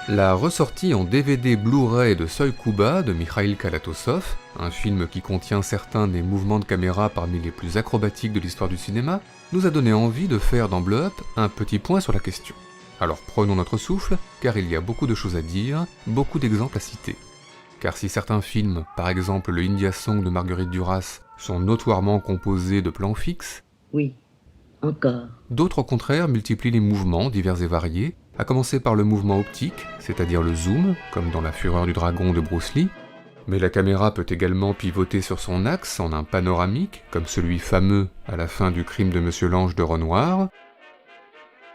La ressortie en DVD Blu-ray de Soy Kuba de Mikhail Kalatosov, un film qui contient certains des mouvements de caméra parmi les plus acrobatiques de l'histoire du cinéma, nous a donné envie de faire dans Blow Up un petit point sur la question. Alors prenons notre souffle, car il y a beaucoup de choses à dire, beaucoup d'exemples à citer. Car si certains films, par exemple le India Song de Marguerite Duras, sont notoirement composés de plans fixes, oui, encore. D'autres au contraire multiplient les mouvements divers et variés, à commencer par le mouvement optique, c'est-à-dire le zoom, comme dans La Fureur du Dragon de Bruce Lee, mais la caméra peut également pivoter sur son axe en un panoramique, comme celui fameux à la fin du Crime de Monsieur Lange de Renoir,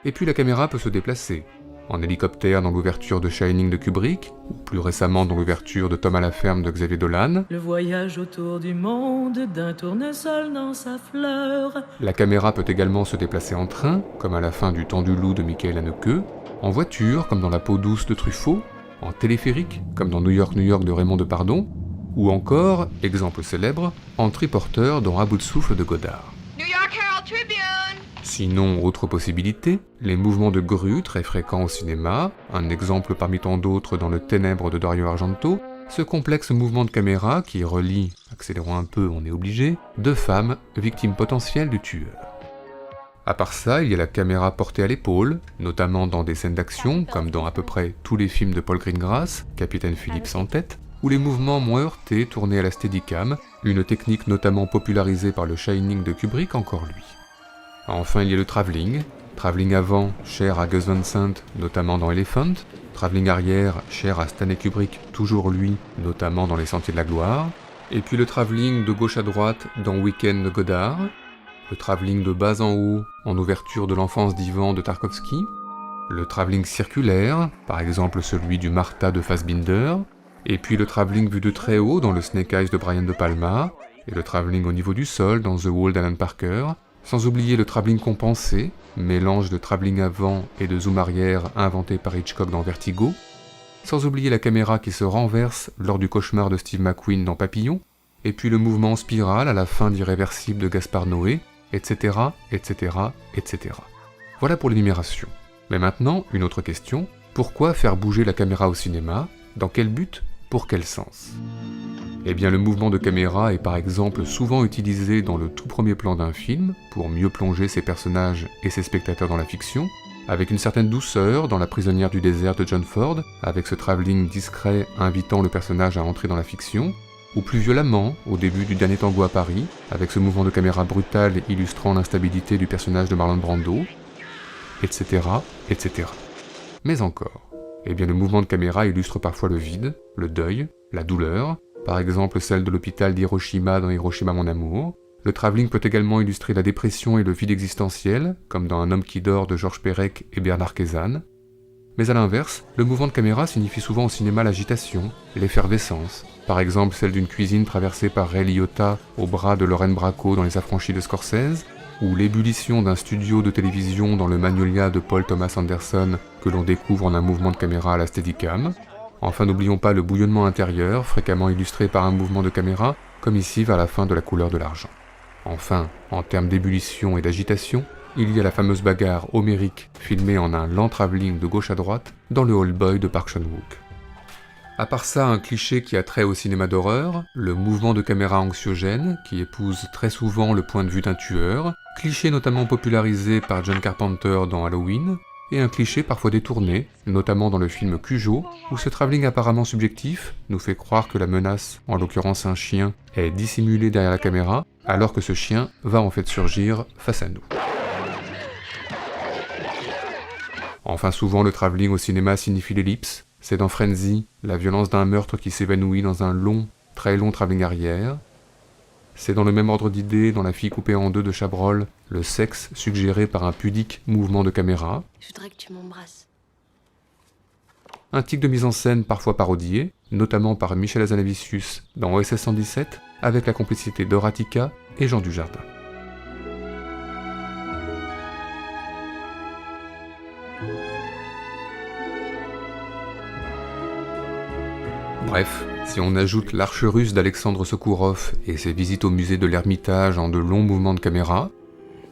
et puis la caméra peut se déplacer, en hélicoptère dans l'ouverture de Shining de Kubrick, ou plus récemment dans l'ouverture de Tom à la ferme de Xavier Dolan. Le voyage autour du monde d'un tournesol dans sa fleur. La caméra peut également se déplacer en train, comme à la fin du Temps du loup de Michael Haneke, en voiture, comme dans La peau douce de Truffaut, en téléphérique, comme dans New York, New York de Raymond Depardon, ou encore, exemple célèbre, en triporteur dans À bout de souffle de Godard. New York Herald Tribune. Sinon, autre possibilité, les mouvements de grue très fréquents au cinéma, un exemple parmi tant d'autres dans Le Ténèbres de Dario Argento, ce complexe mouvement de caméra qui relie, accélérons un peu, on est obligé, deux femmes, victimes potentielles du tueur. À part ça, il y a la caméra portée à l'épaule, notamment dans des scènes d'action, comme dans à peu près tous les films de Paul Greengrass, Capitaine Phillips en tête, ou les mouvements moins heurtés tournés à la Steadicam, une technique notamment popularisée par le Shining de Kubrick encore lui. Enfin, il y a le travelling avant, cher à Gus Van Sant, notamment dans Elephant, travelling arrière, cher à Stanley Kubrick, toujours lui, notamment dans Les Sentiers de la Gloire, et puis le travelling de gauche à droite dans Weekend de Godard, le travelling de bas en haut en ouverture de l'enfance d'Ivan de Tarkovsky, le travelling circulaire, par exemple celui du Martha de Fassbinder, et puis le travelling vu de très haut dans le Snake Eyes de Brian De Palma, et le travelling au niveau du sol dans The Wall d'Alan Parker, sans oublier le travelling compensé, mélange de travelling avant et de zoom arrière inventé par Hitchcock dans Vertigo, sans oublier la caméra qui se renverse lors du cauchemar de Steve McQueen dans Papillon, et puis le mouvement en spirale à la fin d'Irréversible de Gaspard Noé, etc., etc., etc. Voilà pour l'énumération. Mais maintenant, une autre question, pourquoi faire bouger la caméra au cinéma? Dans quel but? Pour quel sens? Eh bien, le mouvement de caméra est par exemple souvent utilisé dans le tout premier plan d'un film, pour mieux plonger ses personnages et ses spectateurs dans la fiction, avec une certaine douceur dans La prisonnière du désert de John Ford, avec ce travelling discret invitant le personnage à entrer dans la fiction, ou plus violemment, au début du Dernier Tango à Paris, avec ce mouvement de caméra brutal illustrant l'instabilité du personnage de Marlon Brando, etc., etc. Mais encore, eh bien le mouvement de caméra illustre parfois le vide, le deuil, la douleur, par exemple celle de l'hôpital d'Hiroshima dans Hiroshima mon amour. Le travelling peut également illustrer la dépression et le vide existentiel, comme dans Un homme qui dort de Georges Perec et Bernard Quezanne. Mais à l'inverse, le mouvement de caméra signifie souvent au cinéma l'agitation, l'effervescence, par exemple celle d'une cuisine traversée par Ray Liotta au bras de Lorraine Bracco dans Les Affranchis de Scorsese, ou l'ébullition d'un studio de télévision dans le Magnolia de Paul Thomas Anderson que l'on découvre en un mouvement de caméra à la Steadicam. Enfin, n'oublions pas le bouillonnement intérieur, fréquemment illustré par un mouvement de caméra, comme ici vers la fin de La couleur de l'argent. Enfin, en termes d'ébullition et d'agitation, il y a la fameuse bagarre homérique filmée en un lent travelling de gauche à droite dans le Old Boy de Park Chan-wook. À part ça, un cliché qui a trait au cinéma d'horreur, le mouvement de caméra anxiogène, qui épouse très souvent le point de vue d'un tueur, cliché notamment popularisé par John Carpenter dans Halloween, et un cliché parfois détourné, notamment dans le film Cujo, où ce travelling apparemment subjectif nous fait croire que la menace, en l'occurrence un chien, est dissimulée derrière la caméra, alors que ce chien va en fait surgir face à nous. Enfin souvent le travelling au cinéma signifie l'ellipse, c'est dans Frenzy, la violence d'un meurtre qui s'évanouit dans un long, très long travelling arrière. C'est dans le même ordre d'idées, dans La fille coupée en deux de Chabrol, le sexe suggéré par un pudique mouvement de caméra. Je voudrais que tu m'embrasses. Un tic de mise en scène parfois parodié, notamment par Michel Hazanavicius dans OSS 117, avec la complicité d'Horatica et Jean Dujardin. Bref, si on ajoute l'Arche russe d'Alexandre Sokourov et ses visites au musée de l'Ermitage en de longs mouvements de caméra,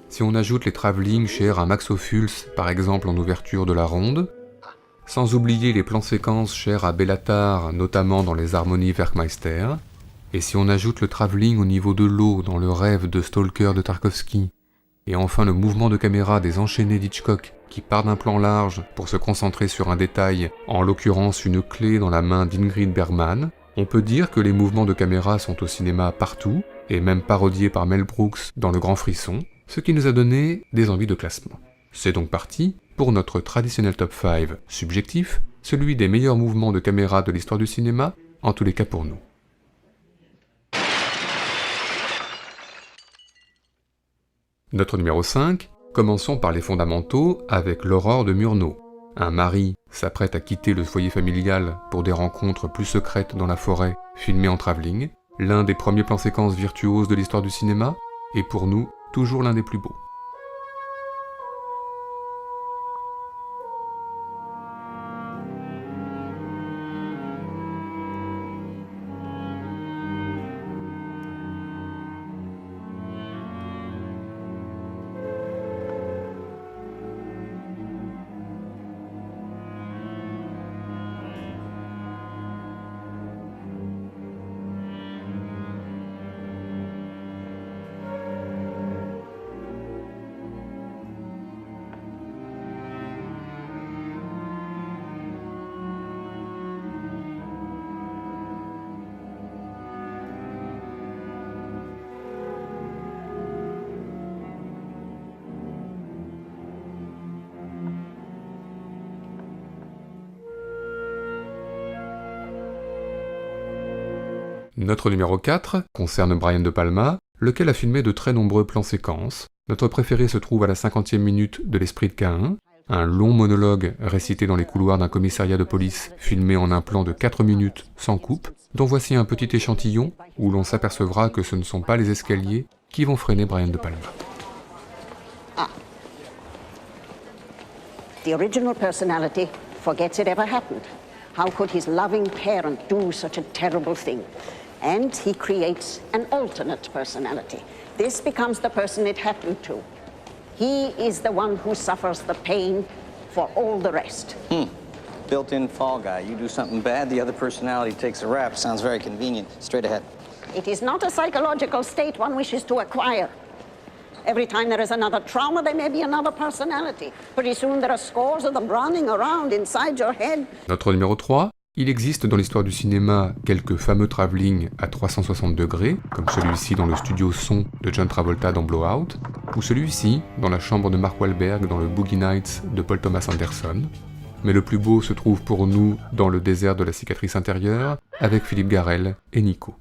si on ajoute les travelling chers à Max Ophuls, par exemple en ouverture de La Ronde, sans oublier les plans séquences chers à Béla Tarr, notamment dans les harmonies Werkmeister, et si on ajoute le travelling au niveau de l'eau dans le rêve de Stalker de Tarkovsky, et enfin le mouvement de caméra des enchaînés d'Hitchcock qui part d'un plan large pour se concentrer sur un détail, en l'occurrence une clé dans la main d'Ingrid Bergman, on peut dire que les mouvements de caméra sont au cinéma partout, et même parodiés par Mel Brooks dans Le Grand Frisson, ce qui nous a donné des envies de classement. C'est donc parti pour notre traditionnel top 5 subjectif, celui des meilleurs mouvements de caméra de l'histoire du cinéma, en tous les cas pour nous. Notre numéro 5, commençons par les fondamentaux avec L'Aurore de Murnau. Un mari s'apprête à quitter le foyer familial pour des rencontres plus secrètes dans la forêt, filmées en travelling, l'un des premiers plans séquences virtuoses de l'histoire du cinéma, et pour nous, toujours l'un des plus beaux. Notre numéro 4 concerne Brian De Palma, lequel a filmé de très nombreux plans séquences. Notre préféré se trouve à la 50e minute de L'Esprit de Caïn, un long monologue récité dans les couloirs d'un commissariat de police, filmé en un plan de 4 minutes sans coupe, dont voici un petit échantillon où l'on s'apercevra que ce ne sont pas les escaliers qui vont freiner Brian De Palma. The original personality forgets it ever happened. How could his loving parent do such a terrible thing? And he creates an alternate personality. This becomes the person it happened to. He is the one who suffers the pain for all the rest. Built-in fall guy. You do something bad, the other personality takes a rap. Sounds very convenient. Straight ahead. It is not a psychological state one wishes to acquire. Every time there is another trauma, there may be another personality. Pretty soon there are scores of them running around inside your head. Notre numéro 3, il existe dans l'histoire du cinéma quelques fameux travelling à 360 degrés, comme celui-ci dans le studio son de John Travolta dans Blowout, ou celui-ci dans la chambre de Mark Wahlberg dans le Boogie Nights de Paul Thomas Anderson. Mais le plus beau se trouve pour nous dans le désert de la cicatrice intérieure, avec Philippe Garrel et Nico.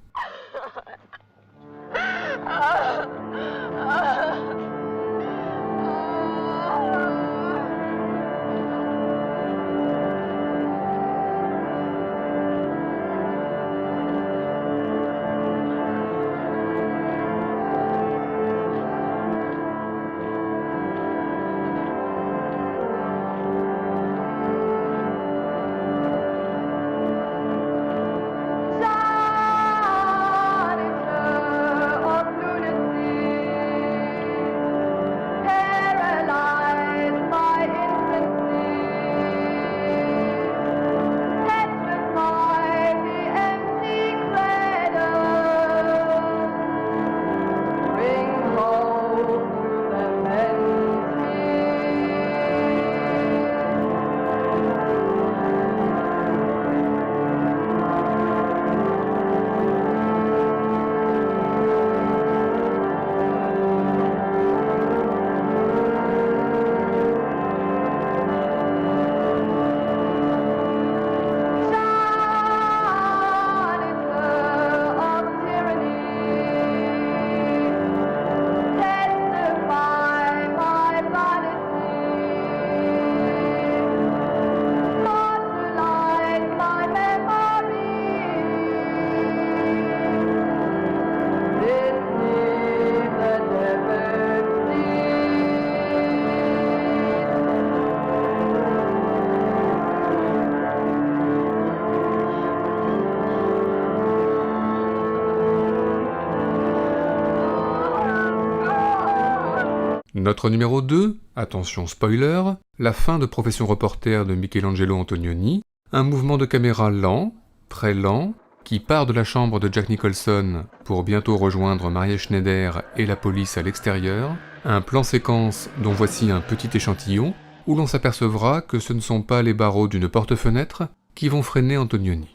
Notre numéro 2, attention spoiler, la fin de Profession reporter de Michelangelo Antonioni, un mouvement de caméra lent, très lent, qui part de la chambre de Jack Nicholson pour bientôt rejoindre Maria Schneider et la police à l'extérieur, un plan séquence dont voici un petit échantillon, où l'on s'apercevra que ce ne sont pas les barreaux d'une porte-fenêtre qui vont freiner Antonioni.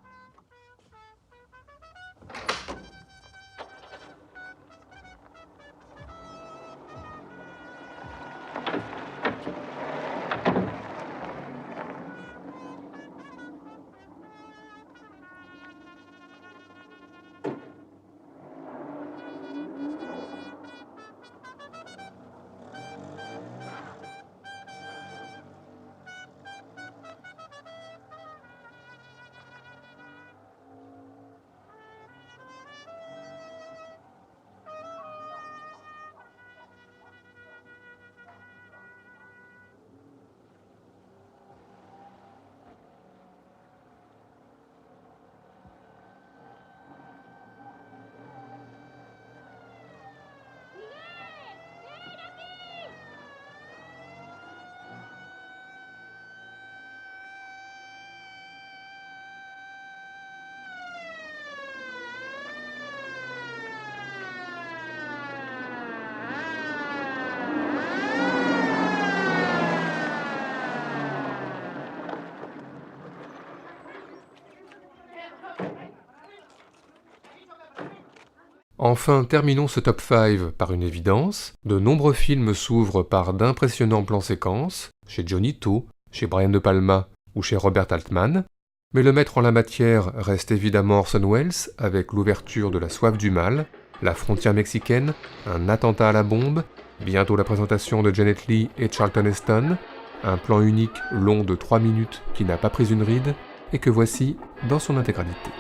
Enfin, terminons ce top 5 par une évidence. De nombreux films s'ouvrent par d'impressionnants plans séquences, chez Johnny To, chez Brian De Palma ou chez Robert Altman, mais le maître en la matière reste évidemment Orson Welles avec l'ouverture de La Soif du Mal, La Frontière mexicaine, Un attentat à la bombe, bientôt la présentation de Janet Leigh et Charlton Heston, un plan unique long de 3 minutes qui n'a pas pris une ride, et que voici dans son intégralité.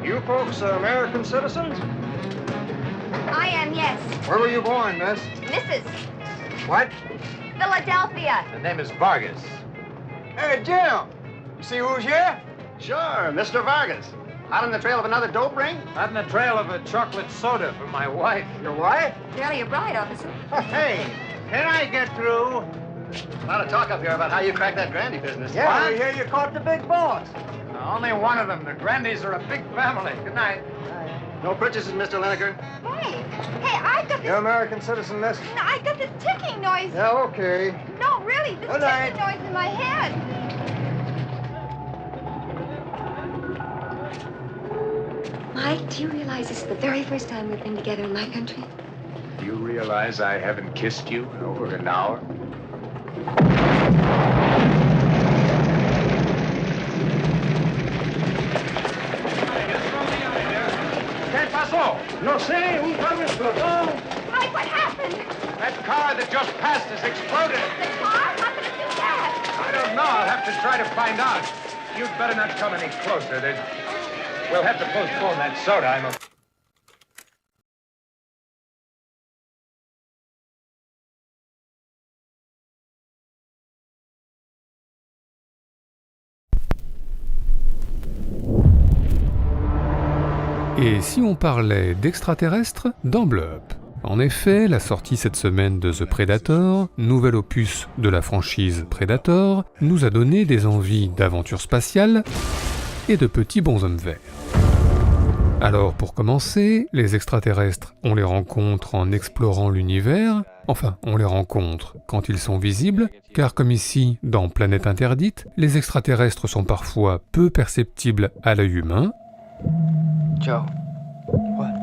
You folks American citizens? I am, yes. Where were you born, miss? Mrs. What? Philadelphia. The name is Vargas. Hey, Jim! You see who's here? Sure, Mr. Vargas. Hot on the trail of another dope ring? Hot on the trail of a chocolate soda for my wife. Your wife? Barely a bride, officer. Hey, can I get through? A lot of talk up here about how you cracked that Grandy business. Yeah, What? we hear you caught the big boss. Only one of them. The Grandys are a big family. Good night. No purchases, Mr. Lineker. Hey, I got You're this. American citizen, miss? No, I got this ticking noise. Yeah, okay. No, really, this Good ticking night. noise in my head. Mike, do you realize this is the very first time we've been together in my country? Do you realize I haven't kissed you in over an hour? ¿Qué pasó? No sé, un carro explotó. Mike, what happened? That car that just passed has exploded. The car? How could it do that? I don't know. I'll have to try to find out. You'd better not come any closer. We'll have to postpone that soda. I'm a... Et si on parlait d'extraterrestres dans Blur Up? En effet, la sortie cette semaine de The Predator, nouvel opus de la franchise Predator, nous a donné des envies d'aventure spatiale et de petits bonshommes verts. Alors pour commencer, les extraterrestres, on les rencontre en explorant l'univers, enfin on les rencontre quand ils sont visibles, car comme ici, dans Planète Interdite, les extraterrestres sont parfois peu perceptibles à l'œil humain. Joe, what?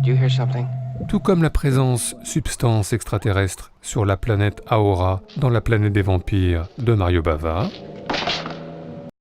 Do you hear something? Tout comme la présence substance extraterrestre sur la planète Aora dans La planète des vampires de Mario Bava.